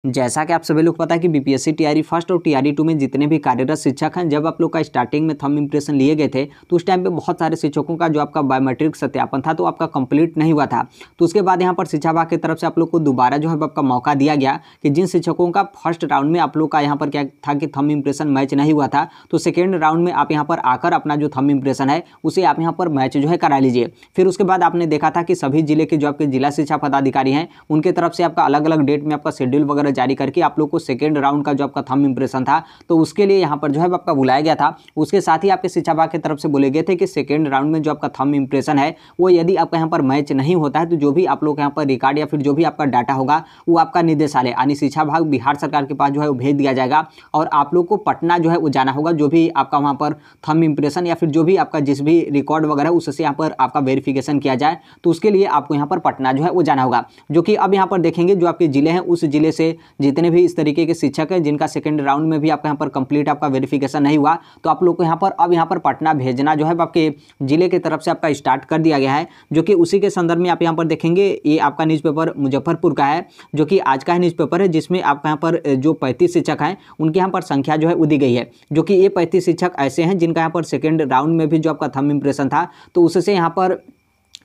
जैसा कि आप सभी लोग पता है कि बीपीएससी टीआरई फर्स्ट और टीआरई टू में जितने भी कार्यरत शिक्षक हैं, जब आप लोग का स्टार्टिंग में थंब इंप्रेशन लिए गए थे तो उस टाइम पे बहुत सारे शिक्षकों का जो आपका बायोमेट्रिक सत्यापन था तो आपका कंप्लीट नहीं हुआ था। तो उसके बाद यहाँ पर शिक्षा विभाग की तरफ से आप लोग को दोबारा जो है आपका मौका दिया गया कि जिन शिक्षकों का फर्स्ट राउंड में आप लोग का यहाँ पर क्या था कि थंब इंप्रेशन मैच नहीं हुआ था, तो सेकेंड राउंड में आप यहाँ पर आकर अपना जो थंब इंप्रेशन है उसे आप यहाँ पर मैच जो है करा लीजिए। फिर उसके बाद आपने देखा था कि सभी जिले के जो आपके जिला शिक्षा पदाधिकारी हैं उनके तरफ से आपका अलग अलग डेट में आपका शेड्यूल वगैरह जारी करके आप लोग को सेकेंड राउंड का जो आपका थंब इंप्रेशन था तो उसके लिए यहाँ पर जो है आपका बुलाया गया था। उसके साथ ही आपके शिक्षा विभाग की तरफ से बोले गए थे कि सेकेंड राउंड में जो आपका थंब इंप्रेशन है वो यदि आपका यहाँ पर मैच नहीं होता है तो जो भी आप लोग यहाँ पर रिकॉर्ड या फिर जो भी आपका डाटा होगा वो आपका निदेशालय यानी शिक्षा विभाग बिहार सरकार के पास जो है वो भेज दिया जाएगा और आप लोग को पटना जो है वो जाना होगा। जो भी आपका वहाँ पर थंब इंप्रेशन या फिर जो भी आपका जिस भी रिकॉर्ड वगैरह उससे यहाँ पर आपका वेरिफिकेशन किया जाए तो उसके लिए आपको यहाँ पर पटना जो है वो जाना होगा। जो कि अब यहाँ पर देखेंगे जो आपके जिले हैं उस जिले से जितने भी इस तरीके के शिक्षक हैं जिनका सेकंड राउंड में भी आपका यहाँ पर कंप्लीट आपका वेरिफिकेशन नहीं हुआ तो आप लोग को यहाँ पर अब यहाँ पर पटना भेजना जो है आपके जिले की तरफ से आपका स्टार्ट कर दिया गया है। जो कि उसी के संदर्भ में आप यहाँ पर देखेंगे ये आपका न्यूज़पेपर मुजफ्फरपुर का है जो कि आज का न्यूज़पेपर है जिसमें आपका यहाँ पर जो 35 शिक्षक हैं उनके यहाँ पर संख्या जो है वो दी गई है। जो कि ये 35 शिक्षक ऐसे हैं जिनका यहाँ पर सेकेंड राउंड में भी जो आपका थंब इंप्रेशन था तो उससे यहाँ पर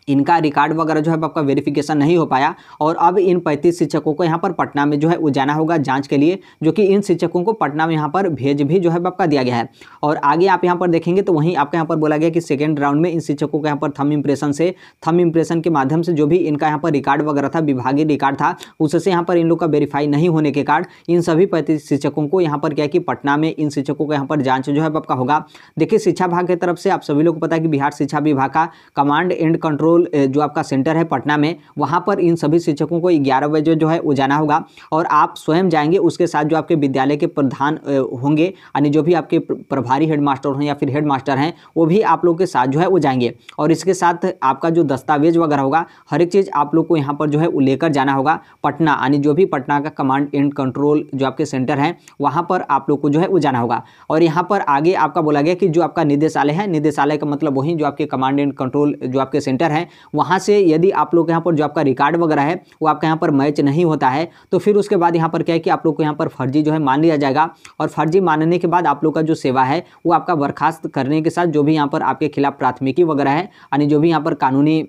इनका रिकॉर्ड वगैरह जो है आपका वेरिफिकेशन नहीं हो पाया और अब इन 35 शिक्षकों को यहाँ पर पटना में जो है वो जाना होगा जांच के लिए। जो कि इन शिक्षकों को पटना में यहाँ पर भेज भी जो है आपका दिया गया है। और आगे आप यहाँ पर देखेंगे तो वहीं आपका यहाँ पर बोला गया कि सेकेंड राउंड में इन शिक्षकों को यहाँ पर थंब इंप्रेशन के माध्यम से जो भी इनका यहाँ पर रिकॉर्ड वगैरह था विभागीय रिकॉर्ड था उससे यहाँ पर इन लोग का वेरीफाई नहीं होने के कारण इन सभी 35 शिक्षकों को यहाँ पर क्या कि पटना में इन शिक्षकों को यहाँ पर जाँच जो है आपका होगा। देखिए शिक्षा विभाग की तरफ से आप सभी लोग को पता है कि बिहार शिक्षा विभाग का कमांड एंड कंट्रोल जो आपका सेंटर है पटना में वहां पर इन सभी शिक्षकों को 11 बजे जो है वो जाना होगा और आप स्वयं जाएंगे। उसके साथ जो आपके विद्यालय के प्रधान होंगे यानी जो भी आपके प्रभारी हेडमास्टर हैं या फिर हेडमास्टर हैं वो भी आप लोग के साथ जो है वो जाएंगे। और इसके साथ आपका जो दस्तावेज वगैरह होगा हर एक चीज़ आप लोग को यहाँ पर जो है वो लेकर जाना होगा पटना यानी जो भी पटना का कमांड एंड कंट्रोल जो आपके सेंटर हैं वहाँ पर आप लोग को जो है वो जाना होगा। और यहाँ पर आगे आपका बोला गया कि जो आपका निदेशालय है, निदेशालय का मतलब वही जो आपके कमांड एंड कंट्रोल जो आपके सेंटर है वहाँ से यदि आप लोग यहाँ पर जो आपका रिकॉर्ड वगैरह है वो आपका यहाँ पर मैच नहीं होता है तो फिर उसके बाद यहाँ पर क्या है कि आप लोग को यहाँ पर फर्जी जो है मान लिया जाएगा। और फर्जी मानने के बाद आप लोग का जो सेवा है वो आपका बर्खास्त करने के साथ जो भी यहाँ पर आपके खिलाफ प्राथमिकी वगैरह है यानी जो भी यहाँ पर कानूनी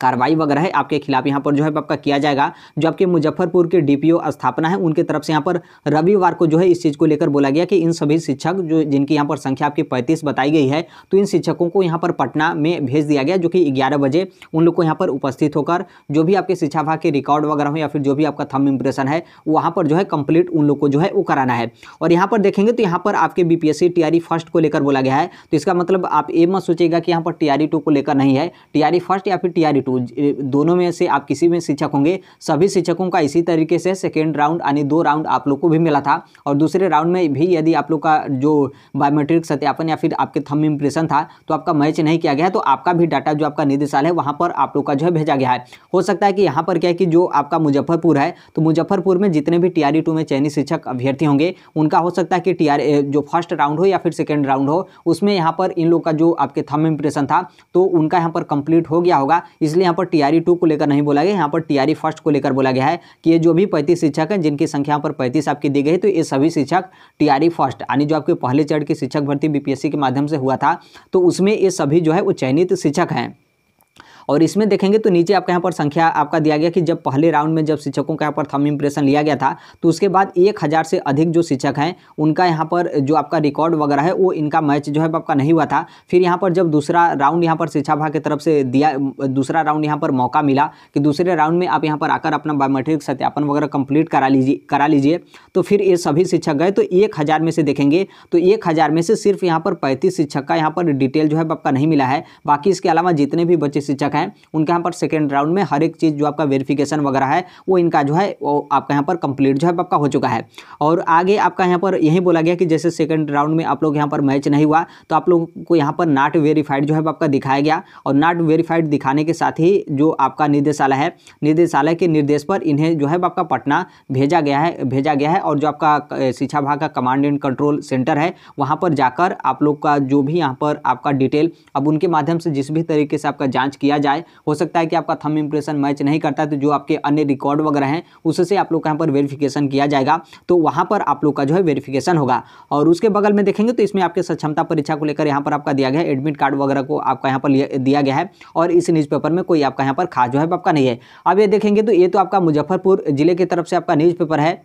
कार्रवाई वगैरह है आपके खिलाफ यहाँ पर जो है आपका किया जाएगा। जो आपके मुजफ्फरपुर के डीपीओ स्थापना है उनके तरफ से यहाँ पर रविवार को जो है इस चीज़ को लेकर बोला गया कि इन सभी शिक्षक जो जिनकी यहाँ पर संख्या आपकी 35 बताई गई है तो इन शिक्षकों को यहाँ पर पटना में भेज दिया गया। जो कि 11 बजे उन लोग को यहाँ पर उपस्थित होकर जो भी आपके शिक्षा विभाग के रिकॉर्ड वगैरह हो या फिर जो भी आपका थंब इंप्रेशन है वहाँ पर जो है कंप्लीट उन लोग को जो है वो कराना है। और यहाँ पर देखेंगे तो यहाँ पर आपके बीपीएससी टीआरई फर्स्ट को लेकर बोला गया है तो इसका मतलब आप ये मत सोचिएगा कि यहाँ पर टीआरई टू को लेकर नहीं है। टीआरई फर्स्ट या फिर टीआरई टू दोनों में से आप किसी में शिक्षक होंगे सभी शिक्षकों का इसी तरीके से सेकेंड राउंड यानी 2 राउंड आप लोग को भी मिला था और दूसरे राउंड में भी यदि आप लोग का जो बायोमेट्रिक सत्यापन या फिर आपके थंब इंप्रेशन था तो आपका मैच नहीं किया गया तो आपका भी डाटा जो आपका निदेशालय है वहाँ पर आप लोग का जो है भेजा गया है। हो सकता है कि यहाँ पर क्या है कि जो आपका मुजफ्फरपुर है तो मुजफ्फरपुर में जितने भी टीआरई टू में चयनित शिक्षक अभ्यर्थी होंगे उनका हो सकता है कि टीआरई जो फर्स्ट राउंड हो या फिर सेकेंड राउंड हो उसमें यहाँ पर इन लोग का जो आपके थंब इंप्रेशन था तो उनका यहाँ पर कंप्लीट हो गया होगा। इसलिए यहाँ पर टीआरई टू को लेकर नहीं बोला गया, यहाँ पर टीआरई फर्स्ट को लेकर बोला गया है कि ये जो भी 35 शिक्षक हैं जिनकी संख्या पर 35 आपकी दी गई तो ये सभी शिक्षक टीआरई फर्स्ट यानी जो आपके पहले चरण की शिक्षक भर्ती बीपीएससी के माध्यम से हुआ था तो उसमें ये सभी जो है वो चयनित शिक्षक हैं। और इसमें देखेंगे तो नीचे आपका यहाँ पर संख्या आपका दिया गया कि जब पहले राउंड में जब शिक्षकों का यहाँ पर थंब इंप्रेशन लिया गया था तो उसके बाद 1000 से अधिक जो शिक्षक हैं उनका यहाँ पर जो आपका रिकॉर्ड वगैरह है वो इनका मैच जो है आपका नहीं हुआ था। फिर यहाँ पर जब दूसरा राउंड यहाँ पर शिक्षा विभाग की तरफ से दिया दूसरा राउंड यहाँ पर मौका मिला कि दूसरे राउंड में आप यहाँ पर आकर अपना बायोमेट्रिक सत्यापन वगैरह कंप्लीट करा लीजिए तो फिर ये सभी शिक्षक गए तो 1000 में से देखेंगे तो 1000 में से सिर्फ यहाँ पर 35 शिक्षक का यहाँ पर डिटेल जो है आपका नहीं मिला है। बाकी इसके अलावा जितने भी बच्चे शिक्षक हैं उनके यहाँ पर सेकेंड राउंड में हर एक चीज़ जो आपका वेरिफिकेशन वगैरह है वो इनका जो है वो आपका यहाँ पर कंप्लीट जो है आपका हो चुका है। और आगे आपका यहाँ पर यही बोला गया कि जैसे सेकेंड राउंड में आप लोग यहाँ पर मैच नहीं हुआ तो आप लोग को यहाँ पर नॉट वेरीफाइड जो है आपका दिखाया गया और नॉट वेरीफाइड दिखाने के साथ ही जो आपका निदेशालय है निदेशालय के निर्देश पर इन्हें जो है आपका पटना भेजा गया है और जो आपका शिक्षा विभाग का कमांड एंड कंट्रोल सेंटर है वहाँ पर जाकर आप लोग का जो भी यहाँ पर आपका डिटेल अब उनके माध्यम से जिस भी तरीके से आपका जाँच किया जाए, हो सकता है कि आपका थंब इंप्रेशन मैच नहीं करता है तो जो आपके अन्य रिकॉर्ड वगैरह हैं उससे आप लोग का यहाँ पर वेरिफिकेशन किया जाएगा, तो वहाँ पर आप लोग का जो है वेरिफिकेशन होगा। और उसके बगल में देखेंगे तो इसमें आपके सक्षमता परीक्षा को लेकर यहाँ पर आपका दिया गया है, एडमिट कार्ड वगैरह को आपका यहाँ पर दिया गया है और इस न्यूज़पेपर में कोई आपका यहाँ पर खास जो है आपका नहीं है। अब ये देखेंगे तो ये तो आपका मुजफ्फरपुर जिले की तरफ से आपका न्यूज़पेपर है,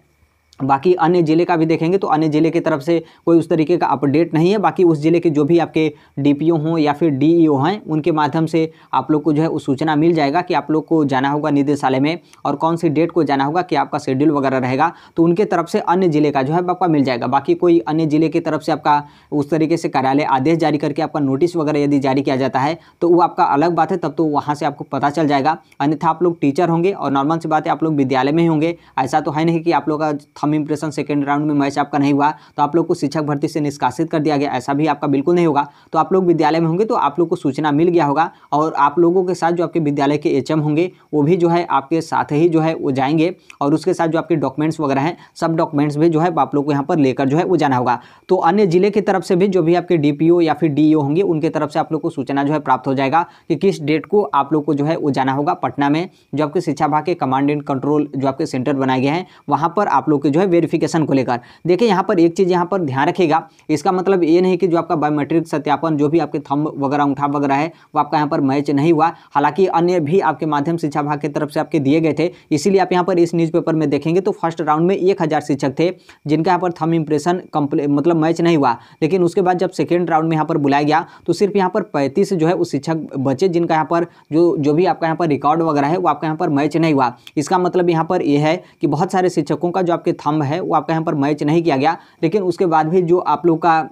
बाकी अन्य ज़िले का भी देखेंगे तो अन्य ज़िले की तरफ से कोई उस तरीके का अपडेट नहीं है। बाकी उस ज़िले के जो भी आपके डीपीओ हों या फिर डीईओ हैं उनके माध्यम से आप लोग को जो है उस सूचना मिल जाएगा कि आप लोग को जाना होगा निदेशालय में और कौन सी डेट को जाना होगा, कि आपका शेड्यूल वगैरह रहेगा, तो उनके तरफ से अन्य ज़िले का जो है आपका मिल जाएगा। बाकी कोई अन्य ज़िले की तरफ से आपका उस तरीके से कार्यालय आदेश जारी करके आपका नोटिस वगैरह यदि जारी किया जाता है तो वो आपका अलग बात है, तब तो वहाँ से आपको पता चल जाएगा। अन्यथा आप लोग टीचर होंगे और नॉर्मल सी बात है आप लोग विद्यालय में ही होंगे, ऐसा तो है नहीं कि आप लोग का थंब इंप्रेशन सेकेंड राउंड में मैच आपका नहीं हुआ तो आप लोग को शिक्षक भर्ती से निष्कासित कर दिया गया, ऐसा भी आपका बिल्कुल नहीं होगा। तो आप लोग विद्यालय में होंगे तो आप लोग को सूचना मिल गया होगा और आप लोगों के साथ जो आपके विद्यालय के एचएम होंगे वो भी जो है आपके साथ ही जो है वो जाएंगे और उसके साथ जो आपके डॉक्यूमेंट्स वगैरह हैं सब डॉक्यूमेंट्स भी जो है आप लोग को यहाँ पर लेकर जो है वो जाना होगा। तो अन्य जिले की तरफ से भी जो भी आपके डीपीओ या फिर डीईओ होंगे उनके तरफ से आप लोग को सूचना जो है प्राप्त हो जाएगा कि किस डेट को आप लोग को जो है वो जाना होगा पटना में, जो आपके शिक्षा विभाग के कमांड एंड कंट्रोल जो आपके सेंटर बनाए गए हैं वहाँ पर आप लोग के जो है वेरिफिकेशन को लेकर। देखिए यहाँ पर एक चीज़ यहाँ पर ध्यान रखिएगा, इसका मतलब ये नहीं कि जो आपका बायोमेट्रिक सत्यापन जो भी आपके थंब वगैरह अंगूठा वगैरह है वो आपका यहाँ पर मैच नहीं हुआ। हालांकि अन्य भी आपके माध्यम शिक्षा विभाग की तरफ से आपके दिए गए थे, इसीलिए आप यहाँ पर इस न्यूज़पेपर में देखेंगे तो फर्स्ट राउंड में 1000 शिक्षक थे जिनका यहाँ पर थंब इंप्रेशन मतलब मैच नहीं हुआ। लेकिन उसके बाद जब सेकेंड राउंड में यहाँ पर बुलाया गया तो सिर्फ यहाँ पर 35 जो है उस शिक्षक बचे जिनका यहाँ पर जो भी आपका यहाँ पर रिकॉर्ड वगैरह है वो आपका यहाँ पर मैच नहीं हुआ। इसका मतलब यहाँ पर यह है कि बहुत सारे शिक्षकों का जो आपके थंब है वो आपका यहाँ पर मैच नहीं किया गया, लेकिन उसके बाद भी जो आप लोग का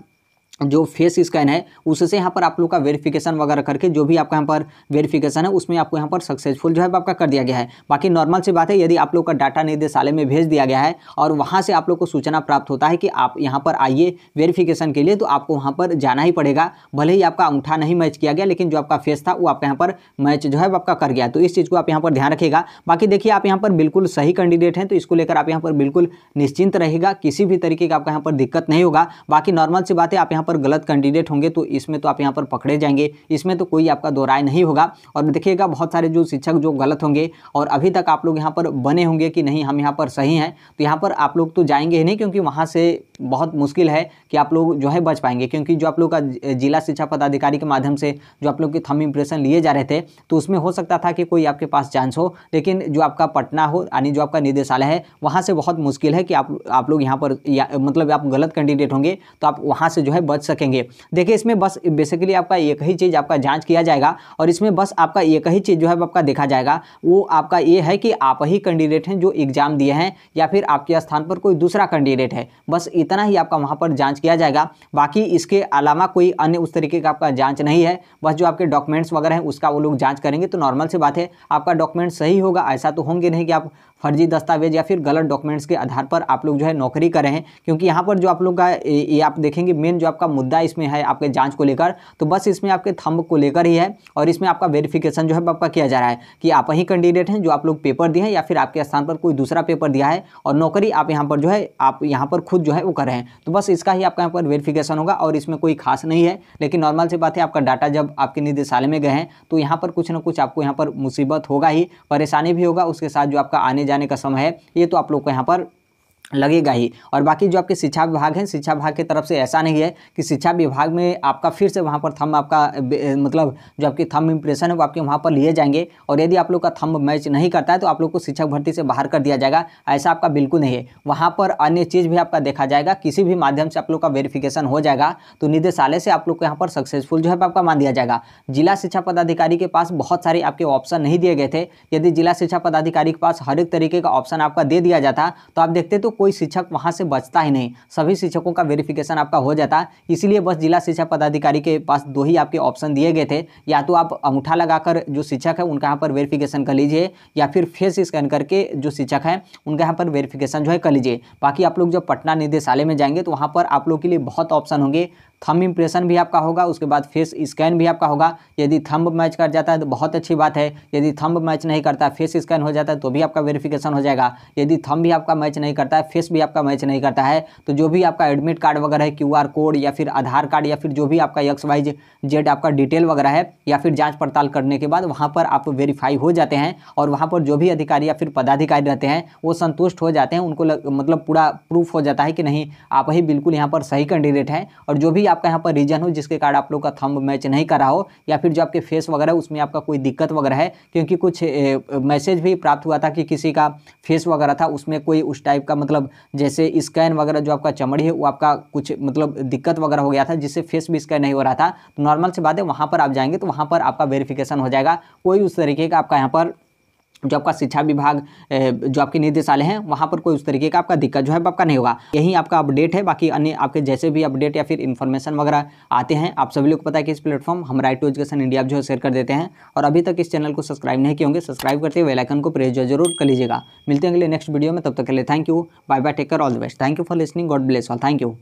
जो फेस स्कैन है उससे यहाँ पर आप लोग का वेरिफिकेशन वगैरह करके जो भी आपका यहाँ पर वेरिफिकेशन है उसमें आपको यहाँ पर सक्सेसफुल जो है आपका कर दिया गया है। बाकी नॉर्मल सी बात है, यदि आप लोग का डाटा निदेशालय में भेज दिया गया है और वहाँ से आप लोग को सूचना प्राप्त होता है कि आप यहाँ पर आइए वेरिफिकेशन के लिए, तो आपको वहाँ पर जाना ही पड़ेगा। भले ही आपका अंगूठा नहीं मैच किया गया लेकिन जो आपका फेस था वो आपका यहाँ पर मैच जो है आपका कर गया, तो इस चीज़ को आप यहाँ पर ध्यान रखिएगा। बाकी देखिए आप यहाँ पर बिल्कुल सही कैंडिडेट हैं तो इसको लेकर आप यहाँ पर बिल्कुल निश्चिंत रहेगा, किसी भी तरीके का आपका यहाँ पर दिक्कत नहीं होगा। बाकी नॉर्मल सी बात है, आप यहाँ पर गलत कैंडिडेट होंगे तो इसमें तो आप यहाँ पर पकड़े जाएंगे, इसमें तो कोई आपका दो राय नहीं होगा। और देखिएगा बहुत सारे जो शिक्षक जो गलत होंगे और अभी तक आप लोग यहाँ पर बने होंगे कि नहीं हम यहाँ पर सही हैं, तो यहाँ पर आप लोग तो जाएंगे ही नहीं, क्योंकि वहाँ से बहुत मुश्किल है कि आप लोग जो है बच पाएंगे। क्योंकि जो आप लोग का जिला शिक्षा पदाधिकारी के माध्यम से जो आप लोग के थंब इंप्रेशन लिए जा रहे थे तो उसमें हो सकता था कि कोई आपके पास चांस हो, लेकिन जो आपका पटना हो यानी जो आपका निदेशालय है वहाँ से बहुत मुश्किल है कि आप लोग यहाँ पर मतलब आप गलत कैंडिडेट होंगे तो आप वहाँ से जो है बच सकेंगे। देखिए इसमें बस बेसिकली आपका एक ही चीज़ आपका जांच किया जाएगा और इसमें बस आपका एक ही चीज़ जो है आपका देखा जाएगा, वो आपका ये है कि आप ही कैंडिडेट हैं जो एग्जाम दिए हैं या फिर आपके स्थान पर कोई दूसरा कैंडिडेट है, बस इतना ही आपका वहाँ पर जांच किया जाएगा। बाकी इसके अलावा कोई अन्य उस तरीके का आपका जांच नहीं है। बस जो आपके डॉक्यूमेंट्स वगैरह हैं उसका वो लोग जांच करेंगे, तो नॉर्मल सी बात है आपका डॉक्यूमेंट सही होगा। ऐसा तो होंगे नहीं कि आप फर्जी दस्तावेज या फिर गलत डॉक्यूमेंट्स के आधार पर आप लोग जो है नौकरी कर रहे हैं। क्योंकि यहाँ पर जो आप लोग का ये आप देखेंगे मेन जो आपका मुद्दा इसमें है आपके जांच को लेकर, तो बस इसमें आपके थंब को लेकर ही है और इसमें आपका वेरिफिकेशन जो है आपका किया जा रहा है कि आप ही कैंडिडेट हैं जो आप लोग पेपर दिए हैं या फिर आपके स्थान पर कोई दूसरा पेपर दिया है और नौकरी आप यहाँ पर जो है आप यहाँ पर खुद जो है वो कर रहे हैं। तो बस इसका ही आपका यहाँ पर वेरिफिकेशन होगा और इसमें कोई खास नहीं है। लेकिन नॉर्मल सी बात है, आपका डाटा जब आपके निदेशालय में गए हैं तो यहाँ पर कुछ ना कुछ आपको यहाँ पर मुसीबत होगा ही, परेशानी भी होगा, उसके साथ जो आपका आने जाने का समय है ये तो आप लोग को यहाँ पर लगेगा ही। और बाकी जो आपके शिक्षा विभाग है, शिक्षा विभाग की तरफ से ऐसा नहीं है कि शिक्षा विभाग में आपका फिर से वहाँ पर थंब आपका मतलब जो आपकी थंब इंप्रेशन है वो आपके वहाँ पर लिए जाएंगे और यदि आप लोग का थंब मैच नहीं करता है तो आप लोग को शिक्षक भर्ती से बाहर कर दिया जाएगा। ऐसा आपका बिल्कुल नहीं है। वहाँ पर अन्य चीज़ भी आपका देखा जाएगा, किसी भी माध्यम से आप लोग का वेरिफिकेशन हो जाएगा तो निदेशालय से आप लोग को यहाँ पर सक्सेसफुल जो है आपका मान दिया जाएगा। जिला शिक्षा पदाधिकारी के पास बहुत सारे आपके ऑप्शन नहीं दिए गए थे। यदि जिला शिक्षा पदाधिकारी के पास हर एक तरीके का ऑप्शन आपका दे दिया जाता तो आप देखते तो कोई शिक्षक वहां से बचता ही नहीं, सभी शिक्षकों का वेरिफिकेशन आपका हो जाता। इसलिए बस जिला शिक्षा पदाधिकारी के पास दो ही आपके ऑप्शन दिए गए थे, या तो आप अंगूठा लगाकर जो शिक्षक है उनका यहाँ पर वेरिफिकेशन कर लीजिए या फिर फेस स्कैन करके जो शिक्षक है उनका यहाँ पर वेरिफिकेशन जो है कर लीजिए। बाकी आप लोग जब पटना निदेशालय में जाएंगे तो वहाँ पर आप लोग के लिए बहुत ऑप्शन होंगे। थंब इंप्रेशन भी आपका होगा, उसके बाद फेस स्कैन भी आपका होगा। यदि थंब मैच कर जाता है तो बहुत अच्छी बात है, यदि थंब मैच नहीं करता फेस स्कैन हो जाता है तो भी आपका वेरिफिकेशन हो जाएगा। यदि थंब भी आपका मैच नहीं करता है फेस भी आपका मैच नहीं करता है, तो जो भी आपका एडमिट कार्ड वगैरह है, QR कोड या फिर आधार कार्ड या फिर जो भी आपका XYZ आपका डिटेल वगैरह है, या फिर जांच पड़ताल करने के बाद वहाँ पर आप वेरीफाई हो जाते हैं और वहाँ पर जो भी अधिकारी या फिर पदाधिकारी रहते हैं वो संतुष्ट हो जाते हैं, उनको मतलब पूरा प्रूफ हो जाता है कि नहीं आप ही बिल्कुल यहाँ पर सही कैंडिडेट हैं। और जो भी आपका यहाँ पर रीजन हो जिसके कारण आप लोग का थंब मैच नहीं कर रहा हो, या फिर जो आपके फेस वगैरह उसमें आपका कोई दिक्कत वगैरह है, क्योंकि कुछ मैसेज भी प्राप्त हुआ था कि किसी का फेस वगैरह था उसमें कोई उस टाइप का मतलब जैसे स्कैन वगैरह जो आपका चमड़ी है वो आपका कुछ मतलब दिक्कत वगैरह हो गया था, जिससे फेस भी स्कैन नहीं हो रहा था। तो नॉर्मल सी बात है, वहाँ पर आप जाएंगे तो वहाँ पर आपका वेरिफिकेशन हो जाएगा। कोई उस तरीके का आपका यहाँ पर जो आपका शिक्षा विभाग जो आपके निदेशालय हैं वहाँ पर कोई उस तरीके का आपका दिक्कत जो है आपका नहीं होगा। यही आपका अपडेट है। बाकी अन्य आपके जैसे भी अपडेट या फिर इन्फॉर्मेशन वगैरह आते हैं, आप सभी लोग को पता है कि इस प्लेटफॉर्म हम राइट टू एजुकेशन इंडिया जो है शेयर कर देते हैं। और अभी तक इस चैनल को सब्सक्राइब नहीं किए होंगे, सब्सक्राइब करते हुए बेल आइकन को प्रेस जरूर कर लीजिएगा। मिलते हैं अगले नेक्स्ट वीडियो में, तब तक के लिए thank you, bye bye, take care, all the best. Thank you for listening, god bless all, thank you.